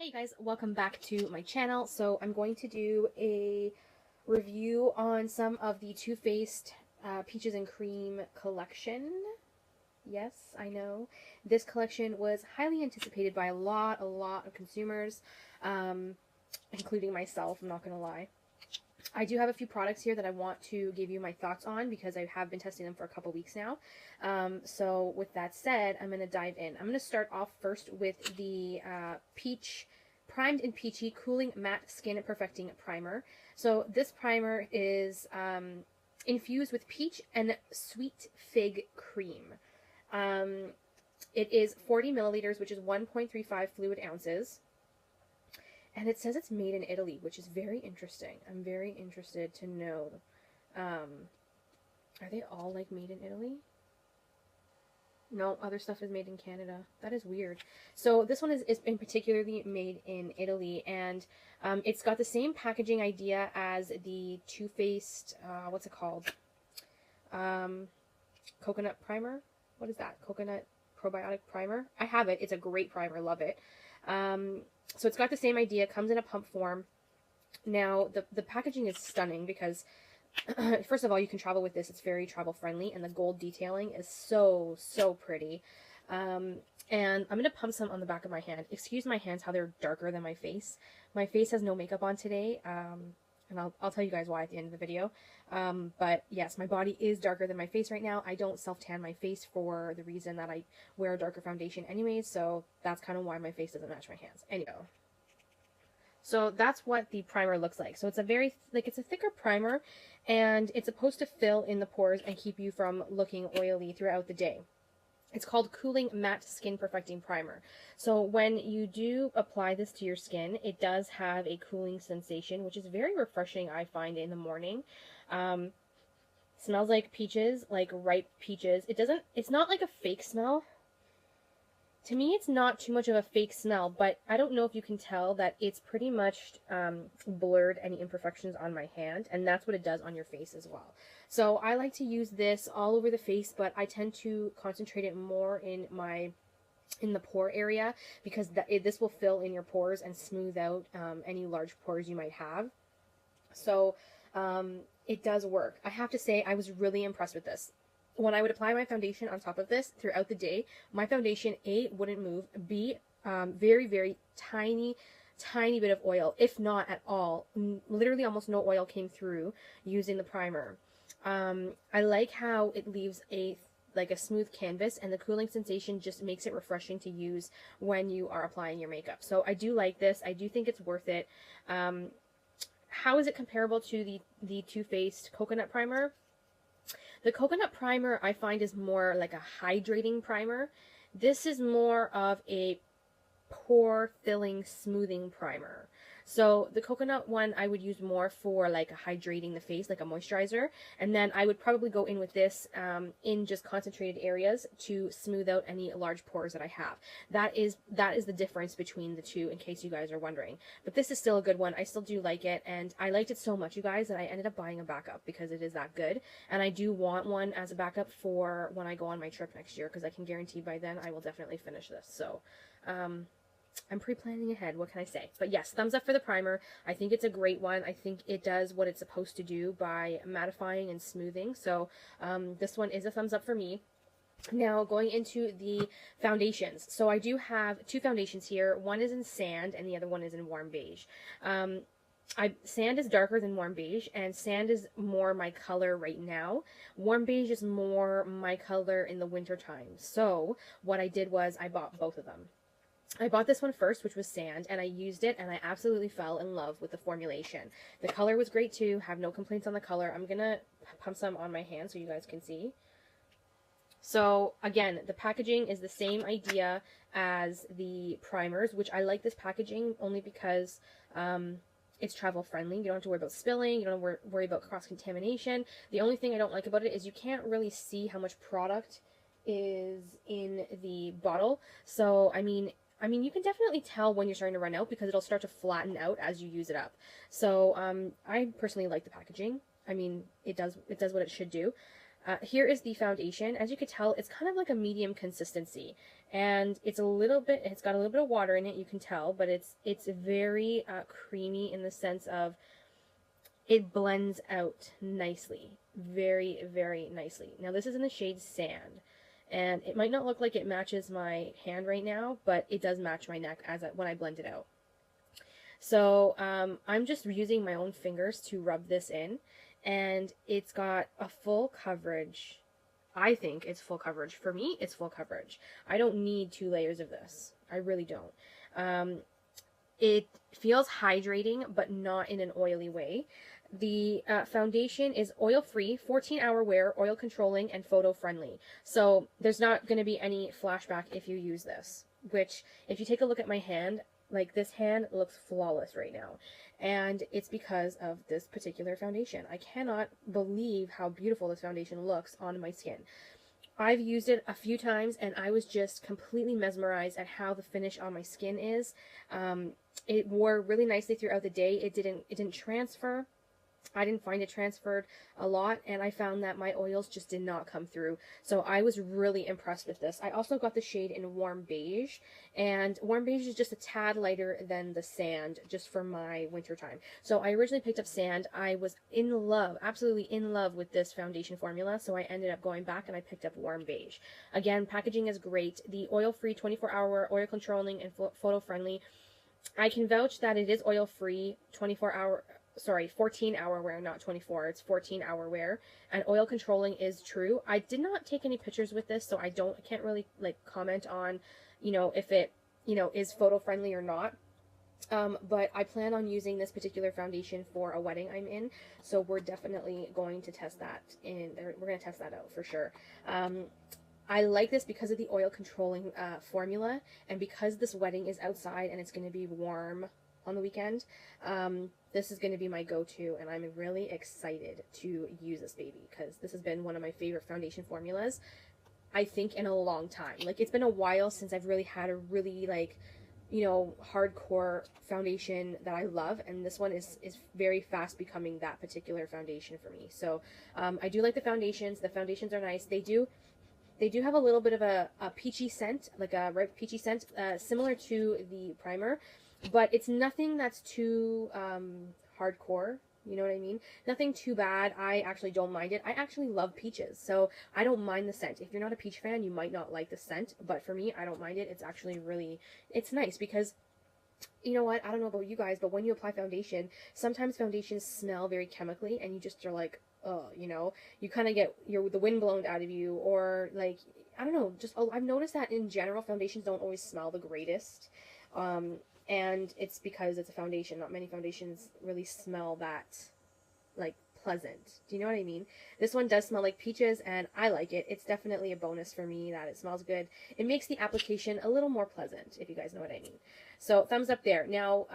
Hey guys, welcome back to my channel. So I'm going to do a review on some of the Too Faced Peaches and Cream collection. Yes, I know. This collection was highly anticipated by a lot of consumers, including myself, I'm not going to lie. I do have a few products here that I want to give you my thoughts on because I have been testing them for a couple weeks now. So with that said, I'm going to dive in. I'm going to start off first with the Peach Primed and Peachy Cooling Matte Skin Perfecting Primer. So this primer is infused with peach and sweet fig cream. It is 40 milliliters, which is 1.35 fluid ounces. And it says it's made in Italy, which is very interesting. I'm very interested to know. Are they all like made in Italy? No, other stuff is made in Canada. That is weird. So this one is in particularly made in Italy, and it's got the same packaging idea as the Too Faced, what's it called? Coconut primer? What is that? Coconut probiotic primer? I have it. It's a great primer. Love it. So it's got the same idea, comes in a pump form. Now, the packaging is stunning because, first of all, you can travel with this. It's very travel friendly, and the gold detailing is so pretty. And I'm going to pump some on the back of my hand. Excuse my hands, how they're darker than my face. My face has no makeup on today, and I'll tell you guys why at the end of the video. But yes, my body is darker than my face right now. I don't self-tan my face for the reason that I wear a darker foundation anyways, so that's kind of why my face doesn't match my hands. Anyway, so that's what the primer looks like. So it's a very, it's a thicker primer, and it's supposed to fill in the pores and keep you from looking oily throughout the day. It's called Cooling Matte Skin Perfecting Primer. So when you do apply this to your skin, it does have a cooling sensation, which is very refreshing, I find, in the morning. Smells like peaches, like ripe peaches. It's not like a fake smell. To me, it's not too much of a fake smell, but I don't know if you can tell that it's pretty much blurred any imperfections on my hand, and that's what it does on your face as well. So I like to use this all over the face, but I tend to concentrate it more in the pore area because this will fill in your pores and smooth out any large pores you might have. So it does work. I have to say I was really impressed with this. When I would apply my foundation on top of this throughout the day, my foundation, A, wouldn't move, B, very tiny bit of oil, if not at all. Literally almost no oil came through using the primer. I like how it leaves a smooth canvas, and the cooling sensation just makes it refreshing to use when you are applying your makeup. So I do like this. I do think it's worth it. How is it comparable to the Too Faced Coconut Primer? The Coconut Primer I find is more like a hydrating primer. This is more of a pore filling, smoothing primer. So the coconut one I would use more for like hydrating the face, like a moisturizer, and then I would probably go in with this in just concentrated areas to smooth out any large pores that I have. That is the difference between the two, in case you guys are wondering. But this is still a good one. I still do like it, and I liked it so much, you guys, that I ended up buying a backup because it is that good. And I do want one as a backup for when I go on my trip next year, because I can guarantee by then I will definitely finish this. So I'm pre-planning ahead, what can I say? But yes, thumbs up for the primer. I think it's a great one. I think it does what it's supposed to do by mattifying and smoothing. So this one is a thumbs up for me. Now, going into the foundations. So I do have two foundations here. One is in sand, and the other one is in warm beige. Sand is darker than warm beige, and sand is more my color right now. Warm beige is more my color in the winter time. So what I did was I bought both of them. I bought this one first, which was sand, and I used it, and I absolutely fell in love with the formulation. The color was great too. Have no complaints on the color. I'm gonna pump some on my hand so you guys can see. So again, the packaging is the same idea as the primers, which I like this packaging only because it's travel friendly. You don't have to worry about spilling. You don't have to worry about cross-contamination. The only thing I don't like about it is you can't really see how much product is in the bottle. So, I mean, you can definitely tell when you're starting to run out because it'll start to flatten out as you use it up. So I personally like the packaging. I mean, it does what it should do. Here is the foundation. As you can tell, it's kind of like a medium consistency. and it's got a little bit of water in it, you can tell, but it's very creamy in the sense of it blends out nicely, very, very nicely. Now this is in the shade Sand, and it might not look like it matches my hand right now, but it does match my neck when I blend it out. So I'm just using my own fingers to rub this in, and it's got a full coverage. I think it's full coverage. For me, it's full coverage. I don't need 2 layers of this. I really don't. It feels hydrating, but not in an oily way. The foundation is oil-free, 14-hour wear, oil controlling, and photo-friendly. So there's not going to be any flashback if you use this, which, if you take a look at my hand, like, this hand looks flawless right now. And it's because of this particular foundation. I cannot believe how beautiful this foundation looks on my skin. I've used it a few times, and I was just completely mesmerized at how the finish on my skin is. It wore really nicely throughout the day. It didn't transfer. I didn't find it transferred a lot, and I found that my oils just did not come through. So I was really impressed with this. I also got the shade in Warm Beige, and Warm Beige is just a tad lighter than the Sand, just for my winter time. So I originally picked up Sand. I was in love, absolutely in love with this foundation formula, so I ended up going back and I picked up Warm Beige. Again, packaging is great. The oil-free, 24-hour, oil controlling, and photo-friendly. I can vouch that it is oil-free, 14-hour wear, not 24. It's 14-hour wear, and oil controlling is true. I did not take any pictures with this, so I can't really like comment on, if it, is photo friendly or not. But I plan on using this particular foundation for a wedding I'm in, so we're definitely going to test that we're going to test that out for sure. I like this because of the oil controlling formula, and because this wedding is outside and it's going to be warm on the weekend. This is going to be my go-to, and I'm really excited to use this baby because this has been one of my favorite foundation formulas, I think, in a long time. Like, it's been a while since I've really had a really, like, hardcore foundation that I love, and this one is very fast becoming that particular foundation for me. So I do like the foundations. The foundations are nice. They do have a little bit of a peachy scent, like a ripe peachy scent, similar to the primer. But it's nothing that's too hardcore, you know what I mean? Nothing too bad. I actually don't mind it. I actually love peaches, so I don't mind the scent. If you're not a peach fan, you might not like the scent, but for me, I don't mind it. It's actually it's nice because, you know what? I don't know about you guys, but when you apply foundation, sometimes foundations smell very chemically, and you just are like, oh, you kind of get the wind blown out of you, or like, I don't know, I've noticed that in general, foundations don't always smell the greatest. And it's because it's a foundation. Not many foundations really smell that, like, pleasant. Do you know what I mean? This one does smell like peaches, and I like it. It's definitely a bonus for me that it smells good. It makes the application a little more pleasant, if you guys know what I mean. So, thumbs up there. Now,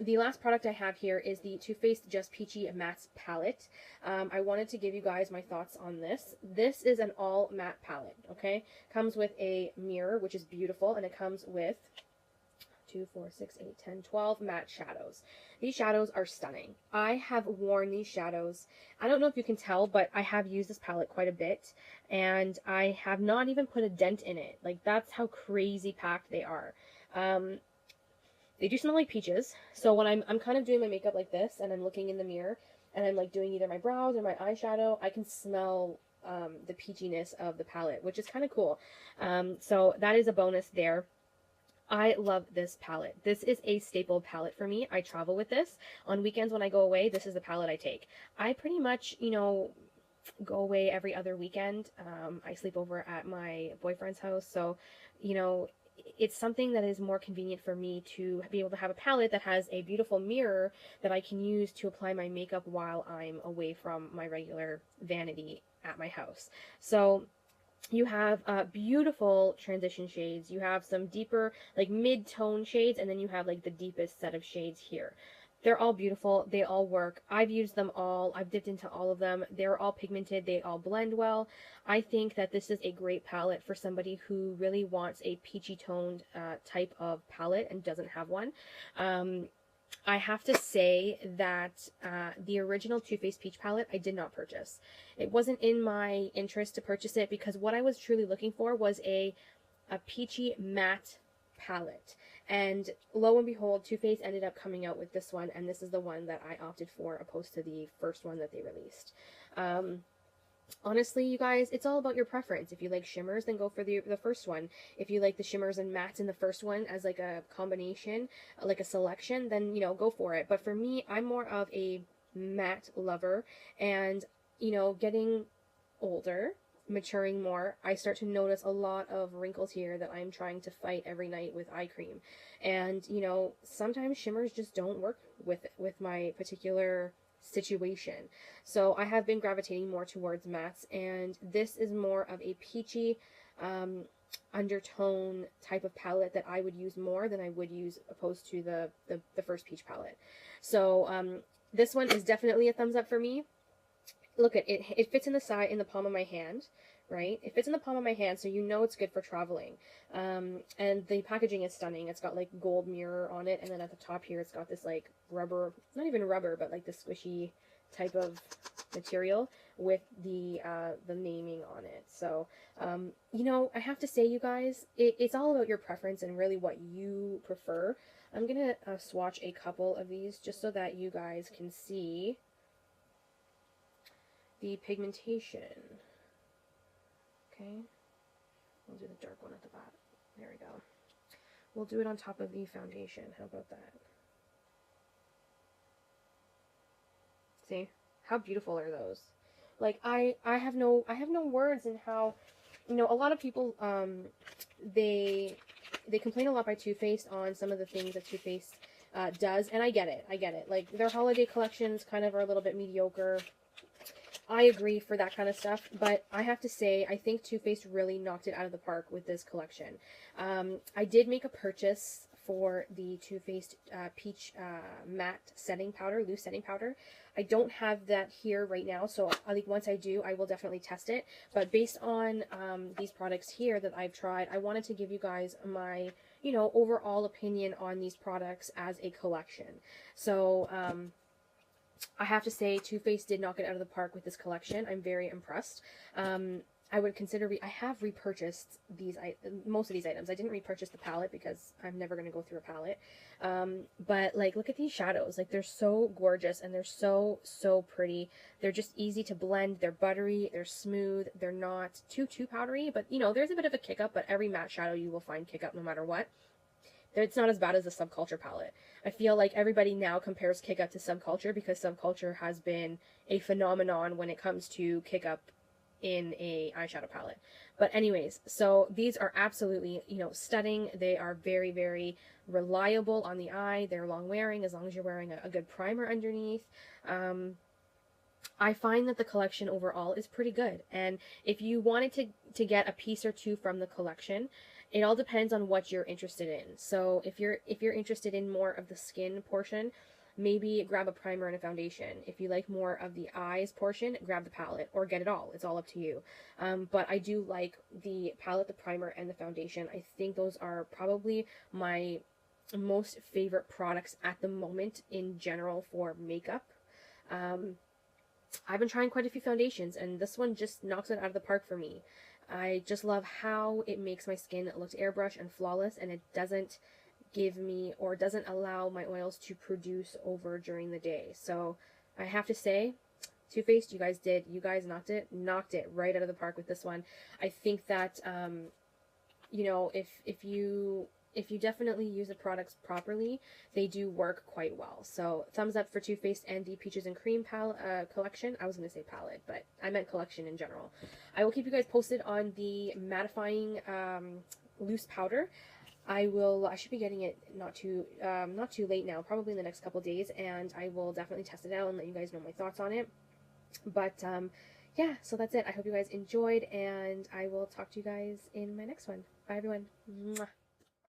the last product I have here is the Too Faced Just Peachy Matte Palette. I wanted to give you guys my thoughts on this. This is an all matte palette, okay? Comes with a mirror, which is beautiful, and it comes with 2, 4, 6, 8, 10, 12 matte shadows. These shadows are stunning. I have worn these shadows. I don't know if you can tell, but I have used this palette quite a bit, and I have not even put a dent in it. Like, that's how crazy packed they are. They do smell like peaches, so when I'm kind of doing my makeup like this, and I'm looking in the mirror, and I'm like doing either my brows or my eyeshadow, I can smell the peachiness of the palette, which is kind of cool. So that is a bonus there. I love this palette. This is a staple palette for me. I travel with this. On weekends when I go away, this is the palette I take. I pretty much, go away every other weekend. I sleep over at my boyfriend's house, so, it's something that is more convenient for me to be able to have a palette that has a beautiful mirror that I can use to apply my makeup while I'm away from my regular vanity at my house. So you have beautiful transition shades. You have some deeper, like, mid-tone shades, and then you have, like, the deepest set of shades here. They're all beautiful. They all work. I've used them all. I've dipped into all of them. They're all pigmented. They all blend well. I think that this is a great palette for somebody who really wants a peachy toned type of palette and doesn't have one. I have to say that the original Too Faced Peach palette I did not purchase. It wasn't in my interest to purchase it because what I was truly looking for was a a peachy matte palette. And lo and behold, Too Faced ended up coming out with this one, and this is the one that I opted for opposed to the first one that they released. Honestly, you guys, it's all about your preference. If you like shimmers, then go for the first one. If you like the shimmers and mattes in the first one as like a combination, like a selection, then, you know, go for it. But for me, I'm more of a matte lover, and, you know, getting older, maturing more, I start to notice a lot of wrinkles here that I'm trying to fight every night with eye cream. And, you know, sometimes shimmers just don't work with my particular situation. So I have been gravitating more towards mattes, and this is more of a peachy undertone type of palette that I would use more than I would use opposed to the first peach palette. So this one is definitely a thumbs up for me. Look at it, it fits in the palm of my hand, right? It fits in the palm of my hand, so you know it's good for traveling. And the packaging is stunning. It's got like gold mirror on it, and then at the top here it's got this like rubber, not even rubber, but like the squishy type of material with the naming on it. So you know, I have to say, you guys, it's all about your preference and really what you prefer. I'm gonna swatch a couple of these just so that you guys can see the pigmentation. Okay, we'll do the dark one at the bottom. There we go. We'll do it on top of the foundation. How about that? See? How beautiful are those? Like, I have no words in how, you know, a lot of people they complain a lot by Too Faced on some of the things that Too Faced does, and I get it. Like, their holiday collections kind of are a little bit mediocre. I agree for that kind of stuff, but I have to say, I think Too Faced really knocked it out of the park with this collection. I did make a purchase for the Too Faced Peach Matte Setting Powder, Loose Setting Powder. I don't have that here right now, so I think once I do, I will definitely test it. But based on these products here that I've tried, I wanted to give you guys my, you know, overall opinion on these products as a collection. So, I have to say, Too Faced did knock it out of the park with this collection. I'm very impressed. I would consider, I have repurchased most of these items. I didn't repurchase the palette because I'm never going to go through a palette. But, like, look at these shadows. Like, they're so gorgeous, and they're so, so pretty. They're just easy to blend. They're buttery. They're smooth. They're not too powdery. But, you know, there's a bit of a kick up, but every matte shadow you will find kick up no matter what. It's not as bad as the Subculture palette. I feel like everybody now compares Kick Up to Subculture because Subculture has been a phenomenon when it comes to Kick Up in a eyeshadow palette. But anyways, so these are absolutely, you know, stunning. They are very, very reliable on the eye. They're long wearing as long as you're wearing a good primer underneath. I find that the collection overall is pretty good. And if you wanted to get a piece or two from the collection, it all depends on what you're interested in. So if you're interested in more of the skin portion, maybe grab a primer and a foundation. If you like more of the eyes portion, grab the palette or get it all. It's all up to you. But I do like the palette, the primer, and the foundation. I think those are probably my most favorite products at the moment in general for makeup. I've been trying quite a few foundations, and this one just knocks it out of the park for me. I just love how it makes my skin look airbrush and flawless, and it doesn't give me or doesn't allow my oils to produce over during the day. So I have to say, Too Faced, you guys knocked it right out of the park with this one. I think that you know, if you definitely use the products properly, they do work quite well. So thumbs up for Too Faced and the Peaches and Cream collection. I was going to say palette, but I meant collection in general. I will keep you guys posted on the mattifying loose powder. I should be getting it not too late now, probably in the next couple days, and I will definitely test it out and let you guys know my thoughts on it. But yeah, so that's it. I hope you guys enjoyed, and I will talk to you guys in my next one. Bye, everyone. Mwah.